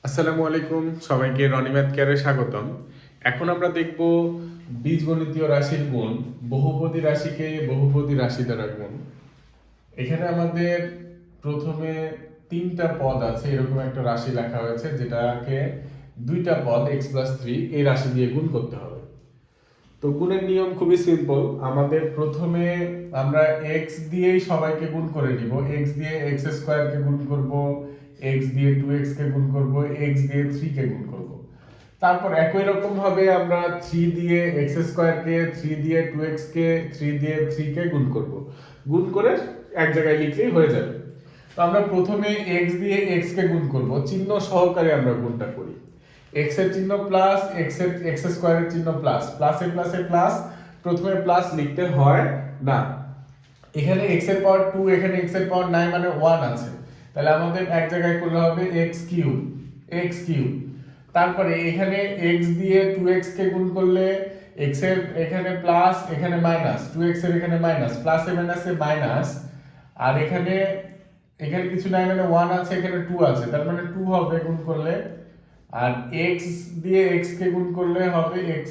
আসসালামু আলাইকুম, সবাইকে রনি ম্যাথ কেয়ারে স্বাগতম। এখন আমরা দেখব বীজগণিতীয় রাশির গুণ, বহুপদী রাশিকে বহুপদী রাশি দ্বারা গুণ। এখানে আমাদের প্রথমে তিনটা পদ আছে, এরকম একটা রাশি লেখা হয়েছে যেটাকে দুইটা পদ x+3 এই রাশি দিয়ে গুণ করতে হবে। তো গুণের নিয়ম খুবই সিম্পল। আমাদের প্রথমে আমরা x দিয়েই সবাইকে গুণ করে নিব। x দিয়ে x² কে গুণ করব, x দিয়ে 2x কে গুণ করব, x দিয়ে 3 কে গুণ করব। তারপর একই রকম ভাবে আমরা 3 দিয়ে x² কে, 3 দিয়ে 2x কে, 3 দিয়ে 3 কে গুণ করব। গুণ করে এক জায়গায় লিখলেই হয়ে যাবে। তো আমরা প্রথমে x দিয়ে x কে গুণ করব, চিহ্ন সহকারে আমরা গুণটা করি। x এর চিহ্ন প্লাস, x² এর চিহ্ন প্লাস, প্লাসে প্লাসে প্লাস, প্রথমে প্লাস লিখতে হয় না। এখানে x এর পাওয়ার 2, এখানে x এর পাওয়ার 9 মানে 1 আছে, তাহলে আমাদের এক জায়গায় করলে হবে x³ তারপরে এখানে x দিয়ে 2x কে গুণ করলে x এর এখানে প্লাস, এখানে মাইনাস, 2x এর এখানে মাইনাস, প্লাসে মাইনাসে মাইনাস, আর এখানে কিছু নাই মানে 1 আছে, এখানে 2 আছে, তার মানে 2 হবে গুণ করলে। আর x দিয়ে x কে গুণ করলে হবে x²,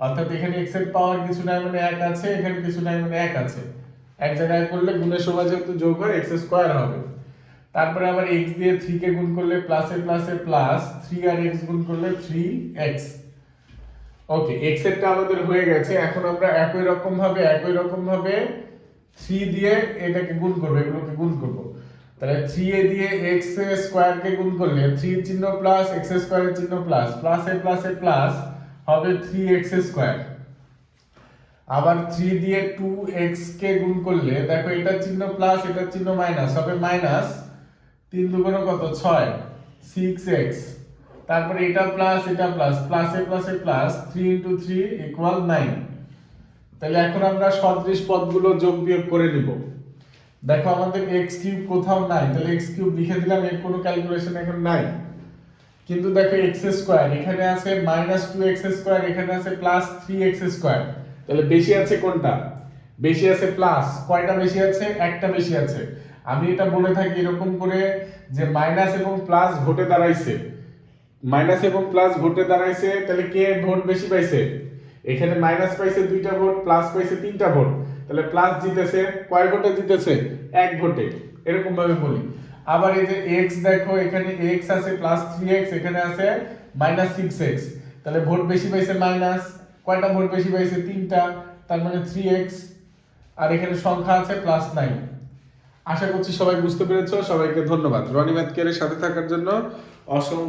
অর্থাৎ এখানে x এর পাওয়ার কিছু নাই মানে 1 আছে, এখানে কিছু নাই মানে 1 আছে, এক জায়গায় করলে গুণের সময় যেহেতু যোগ হয় x² হবে। তারপরে আবার x দিয়ে 3 কে গুণ করলে প্লাসে প্লাসে প্লাস, 3 আর x গুণ করলে 3x। ওকে, x এরটা আমাদের হয়ে গেছে। এখন আমরা একই রকম ভাবে 3 দিয়ে এটাকে গুণ করব, এগুলোকে গুণ করব। তাহলে 3 এ দিয়ে x² কে গুণ করলে 3 এর চিহ্ন প্লাস, x² এর চিহ্ন প্লাস, প্লাসে প্লাসে প্লাস হবে 3x²। আবার 3 দিয়ে 2x কে গুণ করলে দেখো এটার চিহ্ন প্লাস, এটার চিহ্ন মাইনাস, হবে মাইনাস 3 দুগুণ কত 6, 6x। তারপরে এটা প্লাস, এটা প্লাস, প্লাসে প্লাসে প্লাস, 3 * 3 = 9। তাহলে এখন আমরা সদৃশ পদগুলো যোগ বিয়োগ করে নিব। দেখো আমাদের x³ কোথাও নাই, তাহলে x³ লিখে দিলাম, এর কোনো ক্যালকুলেশন এখন নাই। কিন্তু দেখো x² এখানে আছে -2x², এখানে আছে +3x², তাহলে বেশি আছে কোনটা? বেশি আছে প্লাস। কয়টা বেশি আছে? একটা বেশি আছে। আমি এটা বলে থাকি এরকম করে যে মাইনাস এবং প্লাস ভোটে দাঁড়াইছে, তাহলে কে ভোট বেশি পাইছে? এখানে মাইনাস পাইছে 2টা ভোট, প্লাস পাইছে 3টা ভোট, তাহলে প্লাস জিতেছে। কয় ভোটে জিতেছে? 1 ভোটে। এরকম ভাবে বলি। আবার এই যে x দেখো, এখানে x আছে +3x, এখানে আছে -6x, তাহলে ভোট বেশি পাইছে মাইনাস। কয়টা ভোট বেশি পাইছে? 3টা, তার মানে 3x। আর এখানে সংখ্যা আছে +9। আশা করছি সবাই বুঝতে পেরেছো। সবাইকে ধন্যবাদ। রনি ম্যাথ কেয়ারের সাথে থাকার জন্য অসংখ্য